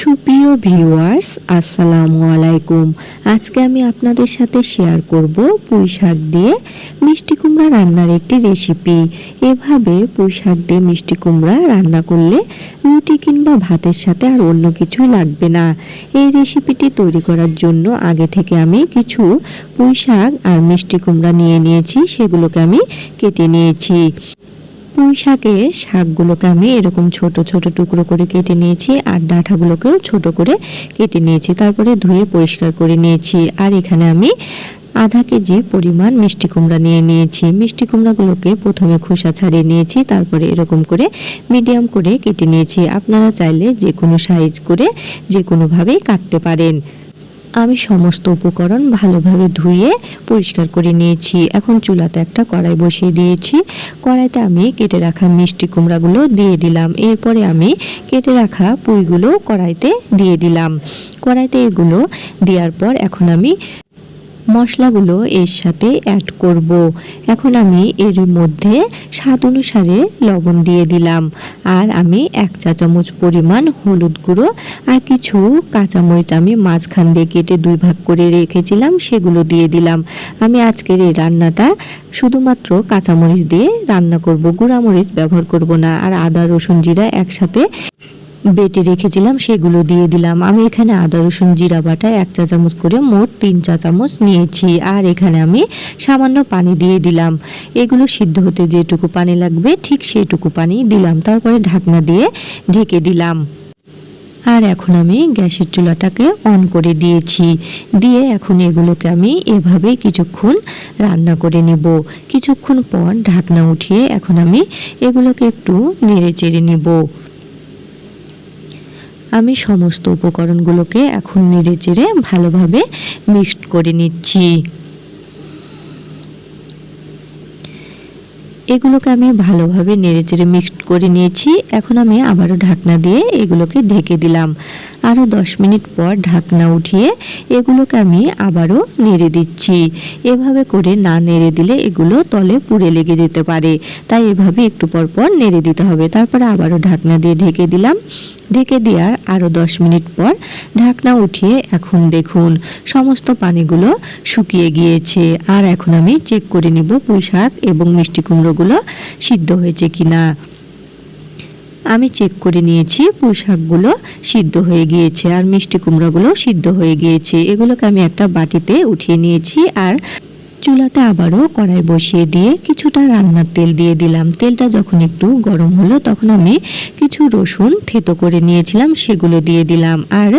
সুপ্রিয় ভিউয়ার্স, আসসালামু আলাইকুম। আজকে আমি আপনাদের সাথে শেয়ার করব পুঁই শাক দিয়ে মিষ্টি কুমড়া রান্নার একটি রেসিপি। এভাবে পুঁই শাক দিয়ে মিষ্টি কুমড়া রান্না করলে রুটি কিংবা ভাতের সাথে আর অন্য কিছুই লাগবে না। এই রেসিপিটি তৈরি করার জন্য আগে থেকে আমি কিছু পুঁই শাক আর মিষ্টি কুমড়া নিয়ে নিয়েছি, সেগুলোকে আমি কেটে নিয়েছি। পুঁই শাকের শাকগুলোকে আমি এরকম ছোট ছোট টুকরো করে কেটে নিয়েছি আর ডাঁটাগুলোকেও ছোট করে কেটে নিয়েছি, তারপরে ধুয়ে পরিষ্কার করে নিয়েছি। আর এখানে আমি আধা কেজি পরিমাণ মিষ্টি কুমড়া নিয়ে নিয়েছি। মিষ্টি কুমড়াগুলোকে প্রথমে খোসা ছাড়িয়ে নিয়েছি, তারপরে এরকম করে মিডিয়াম করে কেটে নিয়েছি। আপনারা চাইলে যে কোনো সাইজ করে যে কোনোভাবেই কাটতে পারেন। আমি সমস্ত উপকরণ ভালোভাবে ধুয়ে পরিষ্কার করে নিয়েছি। এখন চুলাতে একটা কড়াই বসিয়ে দিয়েছি। কড়াইতে আমি কেটে রাখা মিষ্টি কুমড়াগুলো দিয়ে দিলাম। এরপরে আমি কেটে রাখা পুঁইগুলো কড়াইতে দিয়ে দিলাম। কড়াইতে এগুলো দেওয়ার পর এখন আমি মশলাগুলো এর সাথে অ্যাড করব। এখন আমি এর মধ্যে স্বাদ অনুসারে লবণ দিয়ে দিলাম, আর আমি 1 চা চামচ পরিমাণ হলুদ গুঁড়ো আর কিছু কাঁচামরিচ আমি মাঝখান দিয়ে কেটে 2 ভাগ করে রেখেছিলাম, সেগুলো দিয়ে দিলাম। আমি আজকের এই রান্নাটা শুধুমাত্র কাঁচামরিচ দিয়ে রান্না করব, গুঁড়ামরিচ ব্যবহার করব না। আর আদা রসুন জিরা একসাথে বেটে রেখেছিলাম, সেগুলো দিয়ে দিলাম। আমি এখানে আদা রসুন জিরা বাটা 1 চা চামচ করে মোট 3 চা চামচ নিয়েছি। আর এখানে আমি সামান্য পানি দিয়ে দিলাম। এগুলো সিদ্ধ হতে যেটুকু পানি লাগবে ঠিক সেইটুকু পানি দিলাম, তারপরে ঢাকনা দিয়ে ঢেকে দিলাম। আর এখন আমি গ্যাসের চুলাটাকে অন করে দিয়েছি। দিয়ে এখন এগুলোকে আমি এভাবে কিছুক্ষণ রান্না করে নেব। কিছুক্ষণ পর ঢাকনা উঠিয়ে এখন আমি এগুলোকে একটু নেড়ে চেড়ে নেব। আমি সমস্ত উপকরণগুলোকে এখন নেড়ে চেড়ে ভালোভাবে মিক্সড করে নিচ্ছি। এগুলোকে আমি ভালোভাবে নেড়েচেড়ে মিক্সড করে নিয়েছি। এখন আমি আবারও ঢাকনা দিয়ে এগুলোকে ঢেকে দিলাম। আরও 10 মিনিট পর ঢাকনা উঠিয়ে এগুলোকে আমি আবারও নেড়ে দিচ্ছি। এভাবে করে না নেড়ে দিলে এগুলো তলে পুড়ে লেগে যেতে পারে, তাই এভাবে একটু পর পর নেড়ে দিতে হবে। তারপরে আবারও ঢাকনা দিয়ে ঢেকে দিলাম। ঢেকে দেওয়ার আরও 10 মিনিট পর ঢাকনা উঠিয়ে এখন দেখুন সমস্ত পানিগুলো শুকিয়ে গিয়েছে। আর এখন আমি চেক করে নিব পুঁই শাক এবং মিষ্টি কুমড়োগুলো সিদ্ধ হয়েছে কিনা। আমি চেক করে নিয়েছি, পুঁই শাকগুলো সিদ্ধ হয়ে গিয়েছে আর মিষ্টি কুমড়োগুলো সিদ্ধ হয়ে গিয়েছে। এগুলোকে আমি একটা বাটিতে উঠিয়ে নিয়েছি। আর চুলাতে আবারও কড়াই বসিয়ে দিয়ে কিছুটা রান্নার তেল দিয়ে দিলাম। তেলটা যখন একটু গরম হলো তখন আমি কিছু রসুন থেতো করে নিয়েছিলাম, সেগুলো দিয়ে দিলাম। আর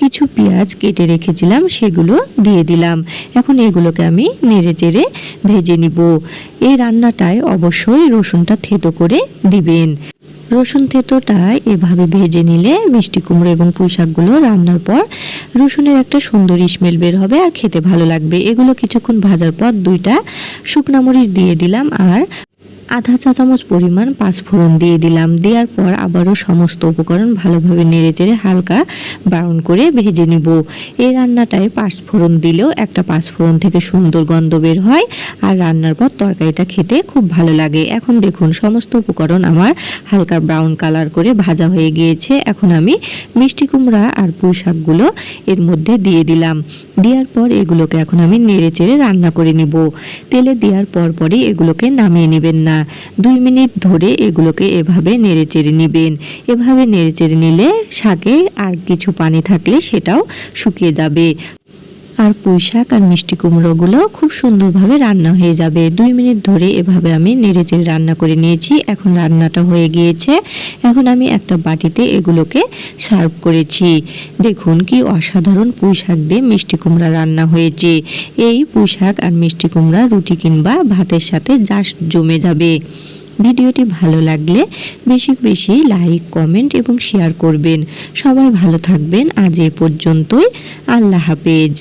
কিছু পেঁয়াজ কেটে রেখেছিলাম, সেগুলো দিয়ে দিলাম। এখন এগুলোকে আমি নেড়ে চেড়ে ভেজে নিব। এই রান্নাটায় অবশ্যই রসুনটা থেতো করে দিবেন। রসুন থেতোটা এভাবে ভেজে নিলে মিষ্টি কুমড়ো এবং পুঁই শাকগুলো রান্নার পর রসুনের একটা সুন্দর স্মেল বের হবে আর খেতে ভালো লাগবে। এগুলো কিছুক্ষণ ভাজার পর 2টা শুকনা মরিচ দিয়ে দিলাম আর আধা চা চামচ পরিমাণ পাঁচফোড়ন দিয়ে দিলাম। দেওয়ার পর আবারও সমস্ত উপকরণ ভালোভাবে নেড়েচেড়ে হালকা ব্রাউন করে ভেজে নিব। এই রান্নাটায় পাঁচফোড়ন দিলেও একটা পাঁচফোড়ন থেকে সুন্দর গন্ধ বের হয় আর রান্নার পর তরকারিটা খেতে খুব ভালো লাগে। এখন দেখুন সমস্ত উপকরণ আমার হালকা ব্রাউন কালার করে ভাজা হয়ে গিয়েছে। এখন আমি মিষ্টি কুমড়া আর পুঁই শাকগুলো এর মধ্যে দিয়ে দিলাম। দেওয়ার পর এগুলোকে এখন আমি নেড়েচেড়ে রান্না করে নিব। তেলে দেওয়ার পরই এগুলোকে নামিয়ে নেবেন না, 2 মিনিট ধরে এগুলোকে এভাবে নেড়েচেড়ে নেবেন। এভাবে নেড়েচেড়ে নিলে শাকে আর কিছু পানি থাকলে সেটাও শুকিয়ে যাবে আর পুঁই শাক আর মিষ্টি কুমড়োগুলো খুব সুন্দরভাবে রান্না হয়ে যাবে। 2 মিনিট ধরে এভাবে আমি নেড়েচেড়ে রান্না করে নিয়েছি। এখন রান্নাটা হয়ে গিয়েছে। এখন আমি একটা বাটিতে এগুলোকে সার্ভ করেছি। দেখুন কি অসাধারণ পুঁই শাক দিয়ে মিষ্টি কুমড়া রান্না হয়েছে। এই পুঁই শাক আর মিষ্টি কুমড়া রুটি কিংবা ভাতের সাথে জাস্ট জমে যাবে। ভিডিওটি ভালো লাগলে বেশি বেশি লাইক, কমেন্ট এবং শেয়ার করবেন। সবাই ভালো থাকবেন। আজ এ পর্যন্তই। আল্লাহ হাফেজ।